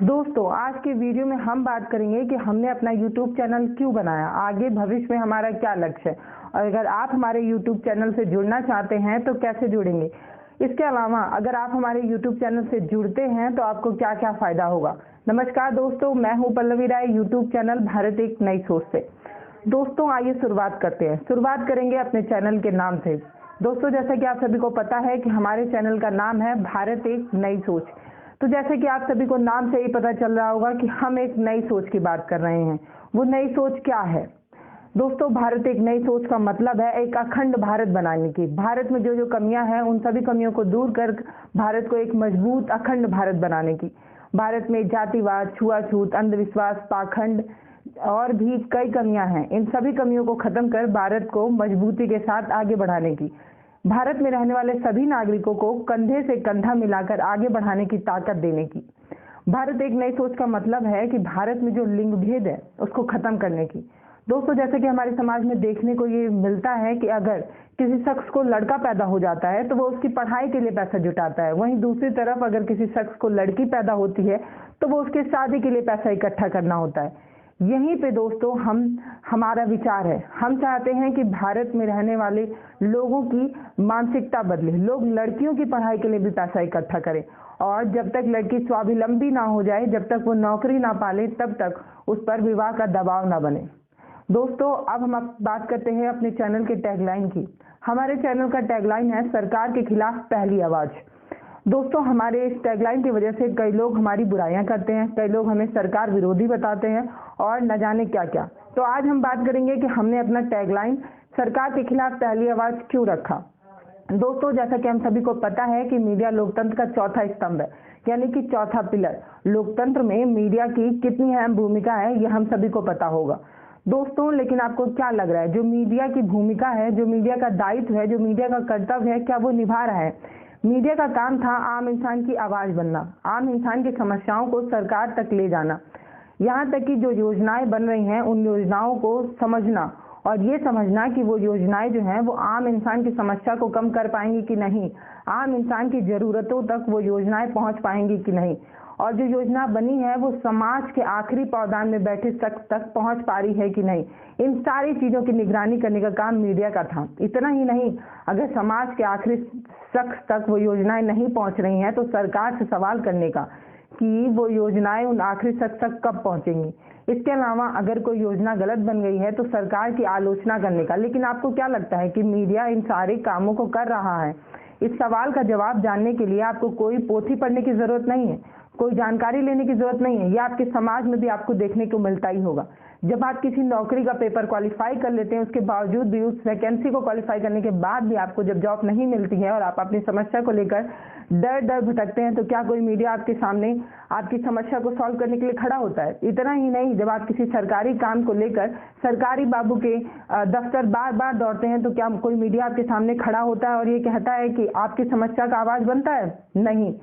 दोस्तों, आज के वीडियो में हम बात करेंगे कि हमने अपना YouTube चैनल क्यों बनाया, आगे भविष्य में हमारा क्या लक्ष्य है और अगर आप हमारे YouTube चैनल से जुड़ना चाहते हैं तो कैसे जुड़ेंगे। इसके अलावा अगर आप हमारे YouTube चैनल से जुड़ते हैं तो आपको क्या क्या फायदा होगा। नमस्कार दोस्तों, मैं हूं पल्लवी राय, YouTube चैनल भारत एक नई सोच से। दोस्तों आइए शुरुआत करते हैं। शुरुआत करेंगे अपने चैनल के नाम से। दोस्तों, जैसा कि आप सभी को पता है कि हमारे चैनल का नाम है भारत एक नई सोच। तो जैसे कि आप सभी को नाम से ही पता चल रहा होगा कि हम एक नई सोच की बात कर रहे हैं। वो नई सोच क्या है दोस्तों? भारत एक नई सोच का मतलब है एक अखंड भारत बनाने की। भारत में जो जो कमियां हैं उन सभी कमियों को दूर कर भारत को एक मजबूत अखंड भारत बनाने की। भारत में जातिवाद, छुआछूत, अंधविश्वास, पाखंड और भी कई कमियां हैं। इन सभी कमियों को खत्म कर भारत को मजबूती के साथ आगे बढ़ाने की। भारत में रहने वाले सभी नागरिकों को कंधे से कंधा मिलाकर आगे बढ़ाने की ताकत देने की। भारत एक नई सोच का मतलब है कि भारत में जो लिंग भेद है उसको खत्म करने की। दोस्तों, जैसे कि हमारे समाज में देखने को ये मिलता है कि अगर किसी शख्स को लड़का पैदा हो जाता है तो वो उसकी पढ़ाई के लिए पैसा जुटाता है, वहीं दूसरी तरफ अगर किसी शख्स को लड़की पैदा होती है तो वो उसके शादी के लिए पैसा इकट्ठा करना होता है। यहीं पे दोस्तों हमारा विचार है। हम चाहते हैं कि भारत में रहने वाले लोगों की मानसिकता बदले, लोग लड़कियों की पढ़ाई के लिए भी पैसा इकट्ठा करें और जब तक लड़की स्वावलंबी ना हो जाए, जब तक वो नौकरी ना पाले, तब तक उस पर विवाह का दबाव ना बने। दोस्तों, अब हम बात करते हैं अपने चैनल के टैगलाइन की। हमारे चैनल का टैगलाइन है सरकार के खिलाफ पहली आवाज। दोस्तों, हमारे इस टैगलाइन की वजह से कई लोग हमारी बुराइयां करते हैं, कई लोग हमें सरकार विरोधी बताते हैं और न जाने क्या क्या। तो आज हम बात करेंगे कि हमने अपना टैगलाइन सरकार के खिलाफ पहली आवाज क्यों रखा। दोस्तों, जैसा कि हम सभी को पता है कि मीडिया लोकतंत्र का चौथा स्तंभ है, यानी कि चौथा पिलर। लोकतंत्र में मीडिया की कितनी अहम भूमिका है ये हम सभी को पता होगा। दोस्तों, लेकिन आपको क्या लग रहा है, जो मीडिया की भूमिका है, जो मीडिया का दायित्व है, जो मीडिया का कर्तव्य है, क्या वो निभा रहा है? मीडिया का काम था आम इंसान की आवाज बनना, आम इंसान की समस्याओं को सरकार तक ले जाना, यहाँ तक कि जो योजनाएं बन रही हैं उन योजनाओं को समझना और ये समझना कि वो योजनाएं जो हैं वो आम इंसान की समस्या को कम कर पाएंगी कि नहीं, आम इंसान की जरूरतों तक वो योजनाएं पहुंच पाएंगी कि नहीं, और जो योजना बनी है वो समाज के आखिरी पावदान में बैठे शख्स तक पहुंच पा रही है कि नहीं। इन सारी चीजों की निगरानी करने का काम मीडिया का था। इतना ही नहीं, अगर समाज के आखिरी शख्स तक वो योजनाएं नहीं पहुंच रही हैं तो सरकार से सवाल करने का कि वो योजनाएं उन आखिरी शख्स तक कब पहुंचेंगी। इसके अलावा अगर कोई योजना गलत बन गई है तो सरकार की आलोचना करने का। लेकिन आपको क्या लगता है कि मीडिया इन सारे कामों को कर रहा है? इस सवाल का जवाब जानने के लिए आपको कोई पोथी पढ़ने की जरूरत नहीं है, कोई जानकारी लेने की जरूरत नहीं है। यह आपके समाज में भी आपको देखने को मिलता ही होगा। जब आप किसी नौकरी का पेपर क्वालिफाई कर लेते हैं, उसके बावजूद भी, उस वैकेंसी को क्वालिफाई करने के बाद भी आपको जब जॉब नहीं मिलती है और आप अपनी समस्या को लेकर डर भटकते हैं, तो क्या कोई मीडिया आपके सामने आपकी समस्या को सॉल्व करने के लिए खड़ा होता है? इतना ही नहीं, जब आप किसी सरकारी काम को लेकर सरकारी बाबू के दफ्तर बार बार दौड़ते हैं तो क्या कोई मीडिया आपके सामने खड़ा होता है और ये कहता है कि आपकी समस्या का आवाज बनता है? नहीं।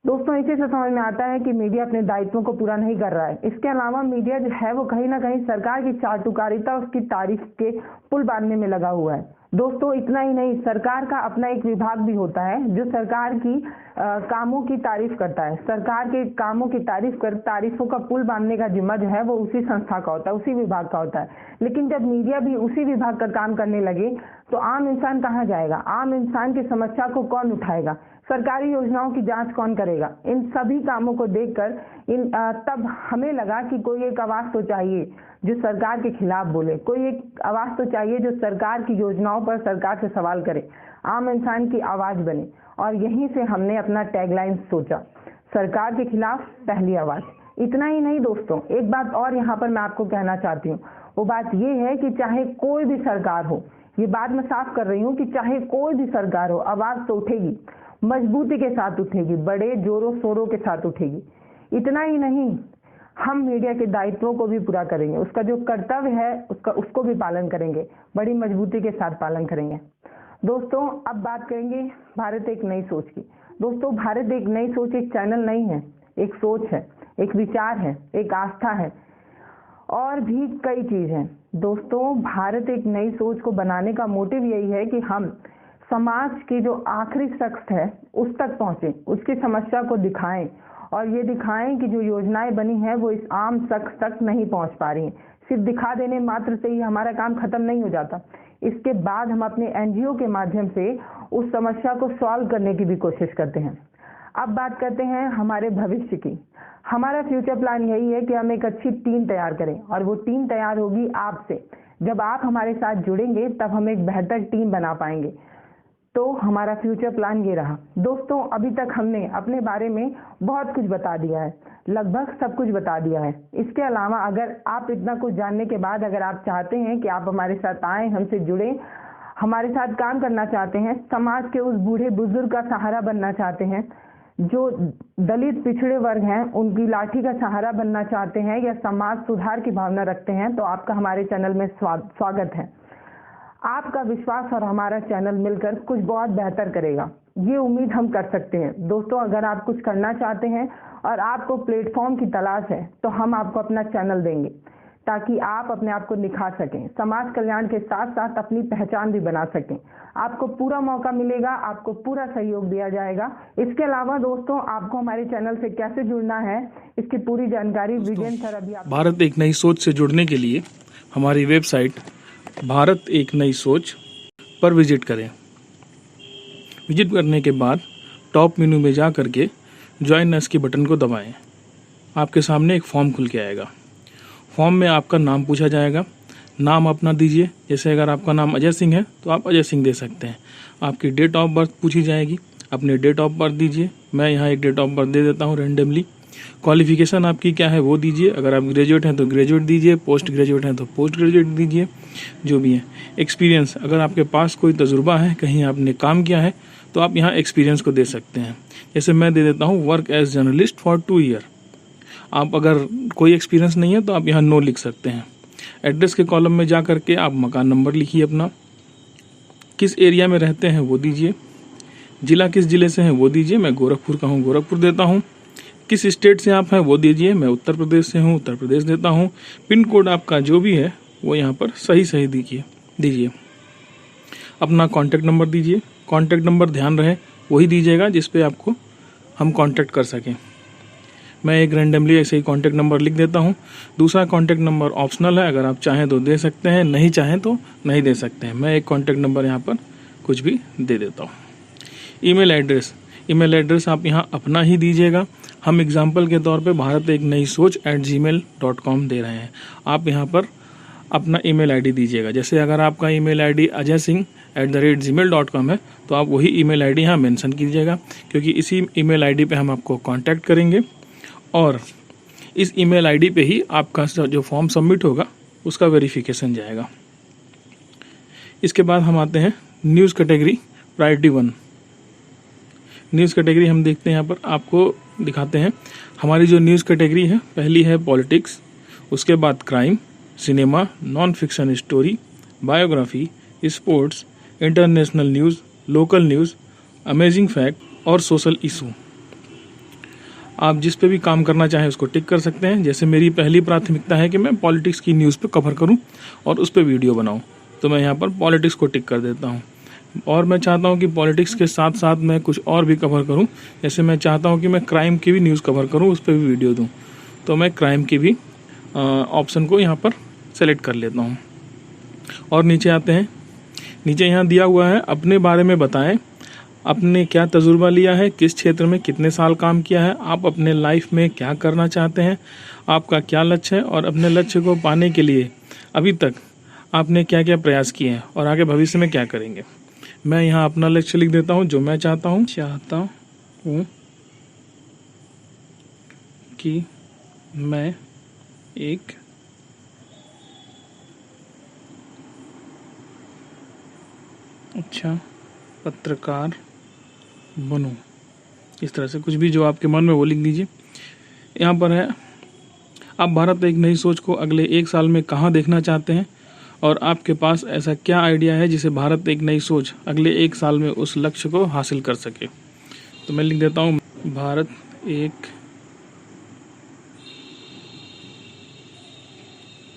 दोस्तों, इसी से समझ में आता है कि मीडिया अपने दायित्वों को पूरा नहीं कर रहा है। इसके अलावा मीडिया जो है वो कहीं ना कहीं सरकार की चाटुकारिता, उसकी तारीफ के पुल बांधने में लगा हुआ है। दोस्तों, इतना ही नहीं, सरकार का अपना एक विभाग भी होता है जो सरकार की कामों की तारीफ करता है। सरकार के कामों की तारीफों का पुल बांधने का जिम्मा जो है वो उसी संस्था का होता है, उसी विभाग का होता है। लेकिन जब मीडिया भी उसी विभाग का काम करने लगे तो आम इंसान कहाँ जाएगा? आम इंसान की समस्या को कौन उठाएगा? सरकारी योजनाओं की जांच कौन करेगा? इन सभी कामों को देखकर तब हमें लगा कि कोई एक आवाज तो चाहिए जो सरकार के खिलाफ बोले, कोई एक आवाज तो चाहिए जो सरकार की योजनाओं पर सरकार से सवाल करे, आम इंसान की आवाज बने। और यहीं से हमने अपना टैगलाइन सोचा, सरकार के खिलाफ पहली आवाज। इतना ही नहीं दोस्तों, एक बात और यहाँ पर मैं आपको कहना चाहती हूँ। वो बात ये है कि चाहे कोई भी सरकार हो, ये बात मैं साफ कर रही हूँ कि चाहे कोई भी सरकार हो, आवाज तो उठेगी, मजबूती के साथ उठेगी, बड़े जोरों शोरों के साथ उठेगी। इतना ही नहीं, हम मीडिया के दायित्वों को भी पूरा करेंगे, उसका जो कर्तव्य है उसको भी पालन करेंगे, बड़ी मजबूती के साथ पालन करेंगे। दोस्तों, अब बात करेंगे भारत एक नई सोच की। दोस्तों, भारत एक नई सोच एक चैनल नहीं है, एक सोच है, एक विचार है, एक आस्था है और भी कई चीज हैं। दोस्तों, भारत एक नई सोच को बनाने का मोटिव यही है कि हम समाज की जो आखिरी शख्स है उस तक पहुंचे, उसकी समस्या को दिखाएं और ये दिखाएं कि जो योजनाएं बनी हैं वो इस आम शख्स तक नहीं पहुंच पा रही हैं। सिर्फ दिखा देने मात्र से ही हमारा काम खत्म नहीं हो जाता। इसके बाद हम अपने एनजीओ के माध्यम से उस समस्या को सॉल्व करने की भी कोशिश करते हैं। अब बात करते हैं हमारे भविष्य की। हमारा फ्यूचर प्लान यही है कि हम एक अच्छी टीम तैयार करें, और वो टीम तैयार होगी आपसे। जब आप हमारे साथ जुड़ेंगे तब हम एक बेहतर टीम बना पाएंगे। तो हमारा फ्यूचर प्लान ये रहा। दोस्तों, अभी तक हमने अपने बारे में बहुत कुछ बता दिया है, लगभग सब कुछ बता दिया है। इसके अलावा अगर आप इतना कुछ जानने के बाद अगर आप चाहते हैं कि आप हमारे साथ आएँ, हमसे जुड़ें, हमारे साथ काम करना चाहते हैं, समाज के उस बूढ़े बुजुर्ग का सहारा बनना चाहते हैं, जो दलित पिछड़े वर्ग हैं उनकी लाठी का सहारा बनना चाहते हैं, या समाज सुधार की भावना रखते हैं, तो आपका हमारे चैनल में स्वागत है। आपका विश्वास और हमारा चैनल मिलकर कुछ बहुत बेहतर करेगा, ये उम्मीद हम कर सकते हैं। दोस्तों, अगर आप कुछ करना चाहते हैं और आपको प्लेटफॉर्म की तलाश है तो हम आपको अपना चैनल देंगे, ताकि आप अपने आप को निखार सकें, समाज कल्याण के साथ साथ अपनी पहचान भी बना सकें। आपको पूरा मौका मिलेगा, आपको पूरा सहयोग दिया जाएगा। इसके अलावा दोस्तों, आपको हमारे चैनल से कैसे जुड़ना है, इसकी पूरी जानकारी विजयन सर अभी आप भारत एक नई सोच से जुड़ने के लिए हमारी वेबसाइट भारत एक नई सोच पर विजिट करें। विजिट करने के बाद टॉप मेनू में जा करके ज्वाइन अस के बटन को दबाएं। आपके सामने एक फॉर्म खुल के आएगा। फॉर्म में आपका नाम पूछा जाएगा, नाम अपना दीजिए। जैसे अगर आपका नाम अजय सिंह है तो आप अजय सिंह दे सकते हैं। आपकी डेट ऑफ बर्थ पूछी जाएगी, अपनी डेट ऑफ बर्थ दीजिए। मैं यहाँ एक डेट ऑफ बर्थ दे देता हूँ रेंडमली। क्वालिफिकेशन आपकी क्या है वो दीजिए। अगर आप ग्रेजुएट हैं तो ग्रेजुएट दीजिए, पोस्ट ग्रेजुएट हैं तो पोस्ट ग्रेजुएट दीजिए, जो भी है। एक्सपीरियंस, अगर आपके पास कोई तजुर्बा है, कहीं आपने काम किया है, तो आप यहाँ एक्सपीरियंस को दे सकते हैं। जैसे मैं दे देता हूँ work as journalist for 2 year. आप अगर कोई एक्सपीरियंस नहीं है तो आप यहाँ नो लिख सकते हैं। एड्रेस के कॉलम में जा करके आप मकान नंबर लिखिए अपना, किस एरिया में रहते हैं वो दीजिए, जिला किस जिले से हैं वो दीजिए। मैं गोरखपुर का हूँ, गोरखपुर देता हूँ। किस स्टेट से आप हैं वो दीजिए। मैं उत्तर प्रदेश से हूँ, उत्तर प्रदेश देता हूँ। पिन कोड आपका जो भी है वो यहाँ पर सही दीजिए। अपना कॉन्टैक्ट नंबर दीजिए। कॉन्टैक्ट नंबर ध्यान रहे वही दीजिएगा जिस पे आपको हम कॉन्टैक्ट कर सकें। मैं एक रैंडमली ऐसे ही कॉन्टैक्ट नंबर लिख देता हूँ। दूसरा कॉन्टैक्ट नंबर ऑप्शनल है, अगर आप चाहें तो दे सकते हैं, नहीं चाहें तो नहीं दे सकते हैं। मैं एक कॉन्टैक्ट नंबर यहाँ पर कुछ भी दे देता हूँ। ईमेल एड्रेस आप यहाँ अपना ही दीजिएगा। हम एग्जाम्पल के तौर पे भारत एक नई सोच @gmail.com दे रहे हैं। आप यहाँ पर अपना ईमेल आईडी दीजिएगा। जैसे अगर आपका email ID Ajay Singh @gmail.com है तो आप वही ईमेल आईडी यहाँ मेंशन कीजिएगा, क्योंकि इसी ईमेल आईडी पे हम आपको कांटेक्ट करेंगे और इस ईमेल आईडी पे ही आपका जो फॉर्म सबमिट होगा उसका वेरिफिकेशन जाएगा। इसके बाद हम आते हैं news category priority 1। News category हम देखते हैं, यहाँ पर आपको दिखाते हैं। हमारी जो न्यूज़ कैटेगरी है, पहली है पॉलिटिक्स, उसके बाद crime, cinema, non fiction story, biography, sports, international news, local news, amazing fact और सोशल इशू। आप जिस पे भी काम करना चाहें उसको टिक कर सकते हैं। जैसे मेरी पहली प्राथमिकता है कि मैं पॉलिटिक्स की न्यूज़ पे कवर करूं और उस पे वीडियो बनाऊं, तो मैं यहाँ पर पॉलिटिक्स को टिक कर देता हूँ। और मैं चाहता हूँ कि पॉलिटिक्स के साथ साथ मैं कुछ और भी कवर करूँ। जैसे मैं चाहता हूँ कि मैं क्राइम की भी न्यूज़ कवर करूँ, उस पर भी वीडियो दूँ, तो मैं क्राइम की भी ऑप्शन को यहाँ पर सेलेक्ट कर लेता हूँ। और नीचे आते हैं। नीचे यहाँ दिया हुआ है अपने बारे में बताएं, आपने क्या तजुर्बा लिया है, किस क्षेत्र में कितने साल काम किया है, आप अपने लाइफ में क्या करना चाहते हैं, आपका क्या लक्ष्य है और अपने लक्ष्य को पाने के लिए अभी तक आपने क्या क्या प्रयास किए हैं और आगे भविष्य में क्या करेंगे। मैं यहाँ अपना लक्ष्य लिख देता हूँ। जो मैं चाहता हूँ कि मैं एक अच्छा पत्रकार बनूं। इस तरह से कुछ भी जो आपके मन में वो लिख दीजिए। यहाँ पर है आप भारत एक नई सोच को अगले 1 साल में कहाँ देखना चाहते हैं और आपके पास ऐसा क्या आइडिया है जिसे भारत एक नई सोच अगले 1 साल में उस लक्ष्य को हासिल कर सके। तो मैं लिख देता हूँ भारत एक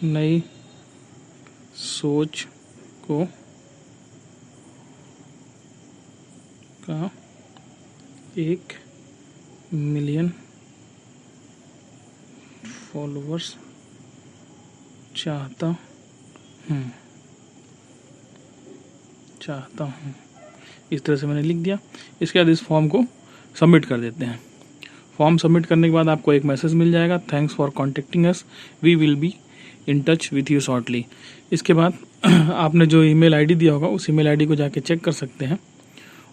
नई सोच को का 1 मिलियन फॉलोअर्स चाहता हूँ, इस तरह से मैंने लिख दिया। इसके बाद इस फॉर्म को सबमिट कर देते हैं। फॉर्म सबमिट करने के बाद आपको एक मैसेज मिल जाएगा, thanks for contacting us, we will be in touch with you shortly. इसके बाद आपने जो ईमेल आईडी दिया होगा उस ईमेल आईडी को जाके चेक कर सकते हैं।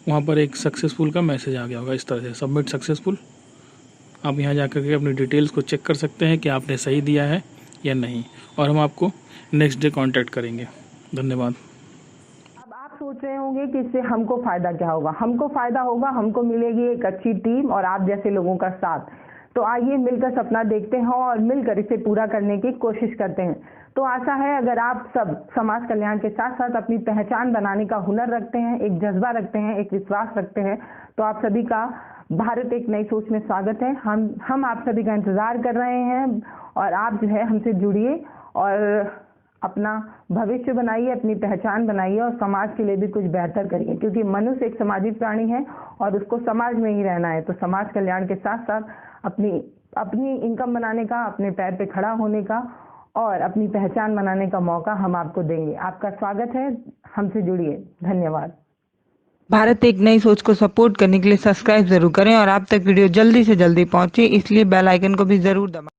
वहाँ पर एक सक्सेसफुल का मैसेज आ गया होगा इस तरह से, सबमिट सक्सेसफुल। आप यहाँ जाकर के अपनी डिटेल्स को चेक कर सकते हैं कि आपने सही दिया है या नहीं, और हम आपको नेक्स्ट डे कांटेक्ट करेंगे। धन्यवाद। अब आप सोच रहे होंगे कि इससे हमको फ़ायदा क्या होगा। हमको फ़ायदा होगा, हमको मिलेगी एक अच्छी टीम और आप जैसे लोगों का साथ। तो आइए मिलकर सपना देखते हैं और मिलकर इसे पूरा करने की कोशिश करते हैं। तो आशा है अगर आप सब समाज कल्याण के साथ साथ अपनी पहचान बनाने का हुनर रखते हैं, एक जज्बा रखते हैं, एक विश्वास रखते हैं, तो आप सभी का भारत एक नई सोच में स्वागत है। हम आप सभी का इंतज़ार कर रहे हैं और आप जो है हमसे जुड़िए और अपना भविष्य बनाइए, अपनी पहचान बनाइए और समाज के लिए भी कुछ बेहतर करिए, क्योंकि मनुष्य एक सामाजिक प्राणी है और उसको समाज में ही रहना है। तो समाज कल्याण के साथ साथ अपनी इनकम बनाने का, अपने पैर पे खड़ा होने का और अपनी पहचान बनाने का मौका हम आपको देंगे। आपका स्वागत है, हमसे जुड़िए। धन्यवाद। भारत एक नई सोच को सपोर्ट करने के लिए सब्सक्राइब जरूर करें और आप तक वीडियो जल्दी से जल्दी पहुंचे, इसलिए बेल आइकन को भी जरूर दबाएं।